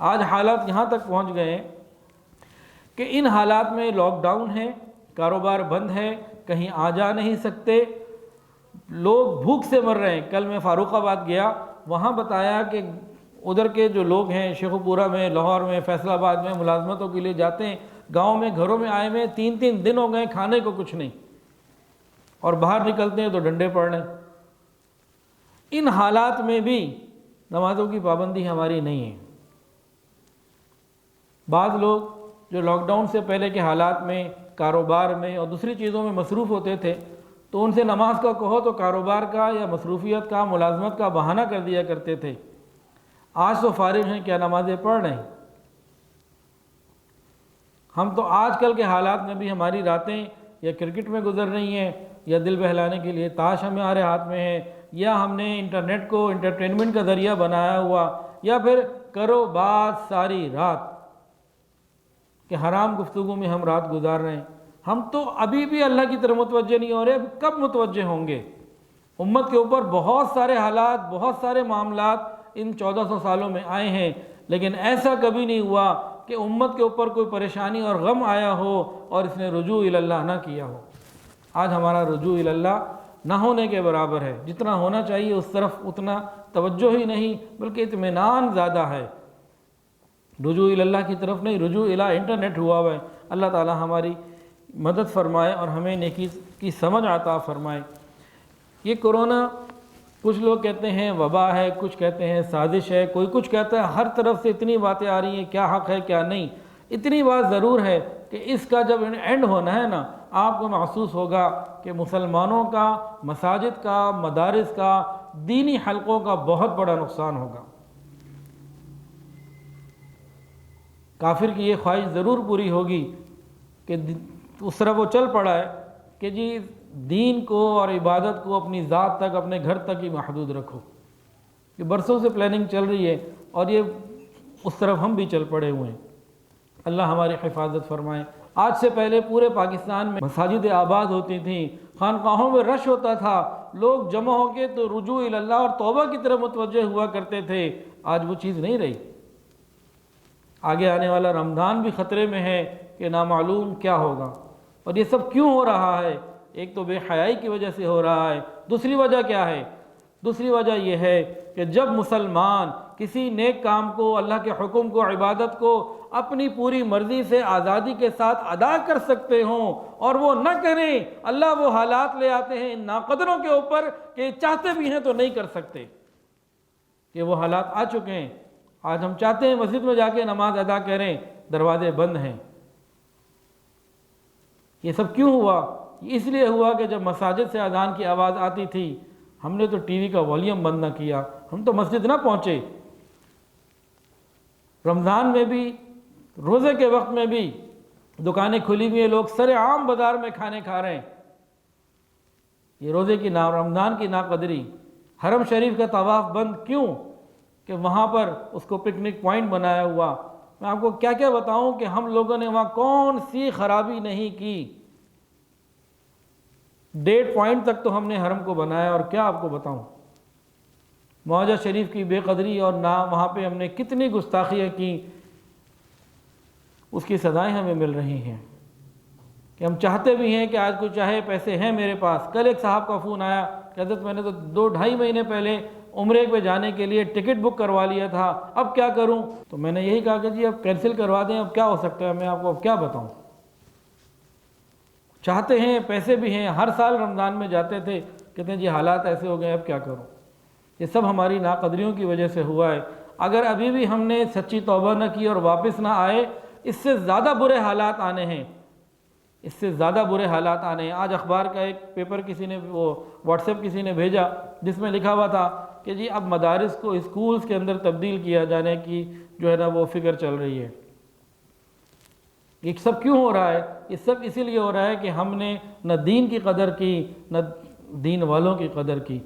آج حالات یہاں تک پہنچ گئے ہیں کہ ان حالات میں لاک ڈاؤن ہے، کاروبار بند ہے، کہیں آ جا نہیں سکتے، لوگ بھوک سے مر رہے ہیں۔ کل میں فاروق آباد گیا، وہاں بتایا کہ ادھر کے جو لوگ ہیں شیخو پورہ میں، لاہور میں، فیصل آباد میں ملازمتوں کے لیے جاتے ہیں، گاؤں میں گھروں میں آئے ہوئے 3 دن ہو گئے، کھانے کو کچھ نہیں، اور باہر نکلتے ہیں تو ڈنڈے پڑ رہے ہیں۔ ان حالات میں بھی نمازوں کی پابندی ہماری نہیں ہے۔ بعض لوگ جو لاک ڈاؤن سے پہلے کے حالات میں کاروبار میں اور دوسری چیزوں میں مصروف ہوتے تھے، تو ان سے نماز کا کہو تو کاروبار کا یا مصروفیت کا، ملازمت کا بہانہ کر دیا کرتے تھے۔ آج تو فارغ ہیں، کیا نمازیں پڑھ رہے ہیں؟ ہم تو آج کل کے حالات میں بھی ہماری راتیں یا کرکٹ میں گزر رہی ہیں، یا دل بہلانے کے لیے تاش ہمارے ہاتھ میں ہے، یا ہم نے انٹرنیٹ کو انٹرٹینمنٹ کا ذریعہ بنایا ہوا، یا پھر کرو بات ساری رات کہ حرام گفتگو میں ہم رات گزار رہے ہیں۔ ہم تو ابھی بھی اللہ کی طرف متوجہ نہیں ہو رہے، کب متوجہ ہوں گے؟ امت کے اوپر بہت سارے حالات، بہت سارے معاملات ان 1400 سالوں میں آئے ہیں، لیکن ایسا کبھی نہیں ہوا کہ امت کے اوپر کوئی پریشانی اور غم آیا ہو اور اس نے رجوع الی اللہ نہ کیا ہو۔ آج ہمارا رجوع الی اللہ نہ ہونے کے برابر ہے، جتنا ہونا چاہیے اس طرف اتنا توجہ ہی نہیں، بلکہ اطمینان زیادہ ہے، رجوع الی اللہ کی طرف نہیں، رجوع الی انٹرنیٹ ہوا ہوا ہے۔ اللہ تعالی ہماری مدد فرمائے اور ہمیں نیکی کی سمجھ عطا فرمائے۔ یہ کرونا کچھ لوگ کہتے ہیں وبا ہے، کچھ کہتے ہیں سازش ہے، کوئی کچھ کہتا ہے، ہر طرف سے اتنی باتیں آ رہی ہیں، کیا حق ہے کیا نہیں۔ اتنی بات ضرور ہے کہ اس کا جب اینڈ ہونا ہے نا، آپ کو محسوس ہوگا کہ مسلمانوں کا، مساجد کا، مدارس کا، دینی حلقوں کا بہت بڑا نقصان ہوگا۔ کافر کی یہ خواہش ضرور پوری ہوگی کہ اس طرح وہ چل پڑا ہے کہ جی دین کو اور عبادت کو اپنی ذات تک، اپنے گھر تک ہی محدود رکھو۔ یہ برسوں سے پلاننگ چل رہی ہے اور یہ اس طرف ہم بھی چل پڑے ہوئے ہیں۔ اللہ ہماری حفاظت فرمائے۔ آج سے پہلے پورے پاکستان میں مساجد آباد ہوتی تھیں، خانقاہوں میں رش ہوتا تھا، لوگ جمع ہو کے تو رجوع الی اللہ اور توبہ کی طرف متوجہ ہوا کرتے تھے۔ آج وہ چیز نہیں رہی۔ آگے آنے والا رمضان بھی خطرے میں ہے کہ نامعلوم کیا ہوگا، اور یہ سب کیوں ہو رہا ہے؟ ایک تو بے حیائی کی وجہ سے ہو رہا ہے، دوسری وجہ کیا ہے؟ دوسری وجہ یہ ہے کہ جب مسلمان کسی نیک کام کو، اللہ کے حکم کو، عبادت کو اپنی پوری مرضی سے آزادی کے ساتھ ادا کر سکتے ہوں اور وہ نہ کریں، اللہ وہ حالات لے آتے ہیں ان ناقدروں کے اوپر کہ چاہتے بھی ہیں تو نہیں کر سکتے، کہ وہ حالات آ چکے ہیں۔ آج ہم چاہتے ہیں مسجد میں جا کے نماز ادا کریں، دروازے بند ہیں۔ یہ سب کیوں ہوا؟ اس لیے ہوا کہ جب مساجد سے اذان کی آواز آتی تھی، ہم نے تو ٹی وی کا والیوم بند نہ کیا، ہم تو مسجد نہ پہنچے۔ رمضان میں بھی، روزے کے وقت میں بھی دکانیں کھلی ہوئی ہیں، لوگ سر عام بازار میں کھانے کھا رہے ہیں۔ یہ روزے کی رمضان کی ناقدری۔ حرم شریف کا طواف بند کیوں؟ کہ وہاں پر اس کو پکنک پوائنٹ بنایا ہوا۔ میں آپ کو کیا کیا بتاؤں کہ ہم لوگوں نے وہاں کون سی خرابی نہیں کی۔ 1.5 پوائنٹ تک تو ہم نے حرم کو بنایا، اور کیا آپ کو بتاؤں، معاہدہ شریف کی بے قدری اور نہ وہاں پہ ہم نے کتنی گستاخیاں کی، اس کی سزائیں ہمیں مل رہی ہیں۔ کہ ہم چاہتے بھی ہیں کہ آج کوئی چاہے پیسے ہیں میرے پاس۔ کل ایک صاحب کا فون آیا کہ حضرت میں نے تو 2-2.5 مہینے پہلے عمرے پہ جانے کے لیے ٹکٹ بک کروا لیا تھا، اب کیا کروں؟ تو میں نے یہی کہا کہ جی اب کینسل کروا دیں، اب کیا ہو سکتا ہے، میں آپ کو اب کیا بتاؤں۔ چاہتے ہیں، پیسے بھی ہیں، ہر سال رمضان میں جاتے تھے، کہتے ہیں جی حالات ایسے ہو گئے اب کیا کروں۔ یہ سب ہماری ناقدریوں کی وجہ سے ہوا ہے۔ اگر ابھی بھی ہم نے سچی توبہ نہ کی اور واپس نہ آئے، اس سے زیادہ برے حالات آنے ہیں، اس سے زیادہ برے حالات آنے ہیں۔ آج اخبار کا ایک پیپر کسی نے، وہ واٹس ایپ کسی نے بھیجا، جس میں لکھا ہوا تھا کہ جی اب مدارس کو اسکولز کے اندر تبدیل کیا جانے کی جو ہے نا وہ فکر چل رہی ہے۔ یہ سب کیوں ہو رہا ہے؟ یہ سب اسی لیے ہو رہا ہے کہ ہم نے نہ دین کی قدر کی، نہ دین والوں کی قدر کی۔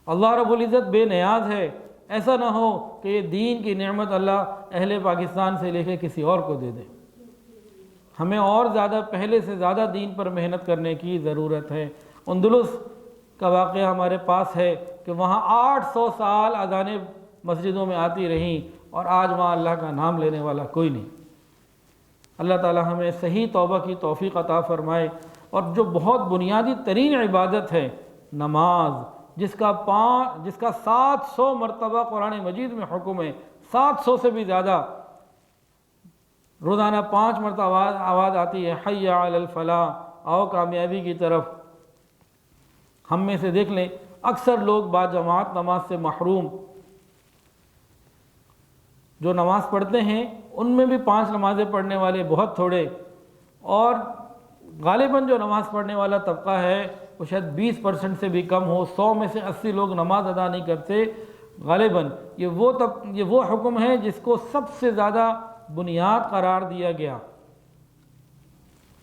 اللہ رب العزت بے نیاز ہے، ایسا نہ ہو کہ یہ دین کی نعمت اللہ اہل پاکستان سے لے کے کسی اور کو دے دے۔ ہمیں اور زیادہ، پہلے سے زیادہ دین پر محنت کرنے کی ضرورت ہے۔ اندلس کا واقعہ ہمارے پاس ہے کہ وہاں 800 سال اذانیں مسجدوں میں آتی رہیں، اور آج وہاں اللہ کا نام لینے والا کوئی نہیں۔ اللہ تعالی ہمیں صحیح توبہ کی توفیق عطا فرمائے۔ اور جو بہت بنیادی ترین عبادت ہے نماز، جس کا 700 مرتبہ قرآن مجید میں حکم ہے، 700 سے بھی زیادہ، روزانہ 5 مرتبہ آواز آتی ہے حی علی الفلاح، آؤ کامیابی کی طرف۔ ہم میں سے دیکھ لیں اکثر لوگ باجماعت نماز سے محروم، جو نماز پڑھتے ہیں ان میں بھی 5 نمازیں پڑھنے والے بہت تھوڑے، اور غالباً جو نماز پڑھنے والا طبقہ ہے وہ شاید 20% سے بھی کم ہو۔ 100 میں سے 80 لوگ نماز ادا نہیں کرتے۔ غالباً یہ وہ حکم ہے جس کو سب سے زیادہ بنیاد قرار دیا گیا۔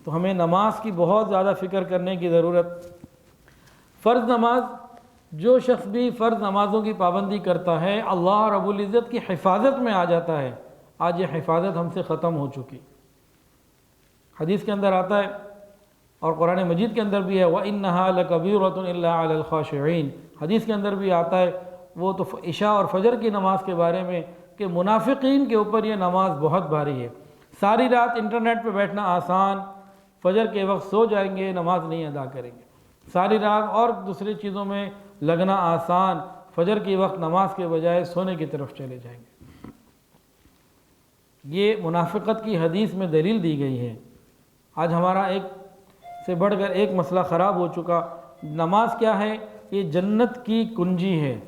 تو ہمیں نماز کی بہت زیادہ فکر کرنے کی ضرورت۔ فرض نماز، جو شخص بھی فرض نمازوں کی پابندی کرتا ہے اللہ رب العزت کی حفاظت میں آ جاتا ہے۔ آج یہ حفاظت ہم سے ختم ہو چکی۔ حدیث کے اندر آتا ہے اور قرآن مجید کے اندر بھی ہے وَإِنَّهَا لَكَبِيرَةٌ إِلَّا عَلَى الْخَاشِعِينَ، حدیث کے اندر بھی آتا ہے، وہ تو عشاء اور فجر کی نماز کے بارے میں کہ منافقین کے اوپر یہ نماز بہت بھاری ہے۔ ساری رات انٹرنیٹ پہ بیٹھنا آسان، فجر کے وقت سو جائیں گے، نماز نہیں ادا کریں گے۔ ساری رات اور دوسری چیزوں میں لگنا آسان، فجر کے وقت نماز کے بجائے سونے کی طرف چلے جائیں گے۔ یہ منافقت کی حدیث میں دلیل دی گئی ہے۔ آج ہمارا ایک سے بڑھ کر ایک مسئلہ خراب ہو چکا۔ نماز کیا ہے؟ یہ جنت کی کنجی ہے۔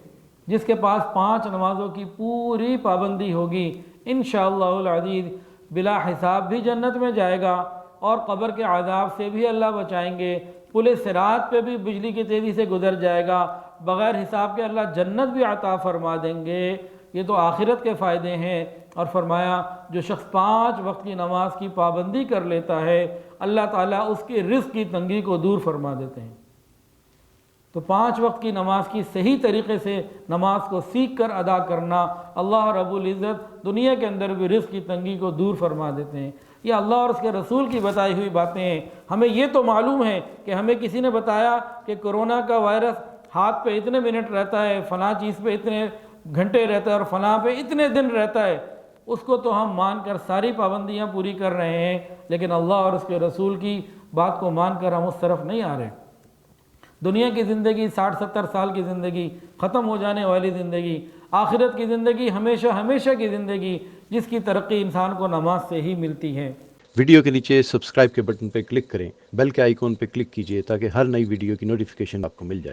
جس کے پاس 5 نمازوں کی پوری پابندی ہوگی انشاءاللہ العزیز بلا حساب بھی جنت میں جائے گا، اور قبر کے عذاب سے بھی اللہ بچائیں گے، پل صراط پہ بھی بجلی کی تیزی سے گزر جائے گا، بغیر حساب کے اللہ جنت بھی عطا فرما دیں گے۔ یہ تو آخرت کے فائدے ہیں۔ اور فرمایا جو شخص 5 وقت کی نماز کی پابندی کر لیتا ہے اللہ تعالیٰ اس کے رزق کی تنگی کو دور فرما دیتے ہیں۔ تو 5 وقت کی نماز کی صحیح طریقے سے نماز کو سیکھ کر ادا کرنا، اللہ رب العزت دنیا کے اندر بھی رزق کی تنگی کو دور فرما دیتے ہیں۔ یہ اللہ اور اس کے رسول کی بتائی ہوئی باتیں ہیں۔ ہمیں یہ تو معلوم ہے کہ ہمیں کسی نے بتایا کہ کرونا کا وائرس ہاتھ پہ اتنے منٹ رہتا ہے، فلاں چیز پہ اتنے گھنٹے رہتا ہے، اور فلاں پہ اتنے دن رہتا ہے، اس کو تو ہم مان کر ساری پابندیاں پوری کر رہے ہیں، لیکن اللہ اور اس کے رسول کی بات کو مان کر ہم اس طرف نہیں آ رہے۔ دنیا کی زندگی 60-70 سال کی زندگی، ختم ہو جانے والی زندگی، آخرت کی زندگی ہمیشہ ہمیشہ کی زندگی، جس کی ترقی انسان کو نماز سے ہی ملتی ہے۔ ویڈیو کے نیچے سبسکرائب کے بٹن پہ کلک کریں، بیل کے آئیکن پہ کلک کیجئے تاکہ ہر نئی ویڈیو کی نوٹیفیکیشن آپ کو مل جائے۔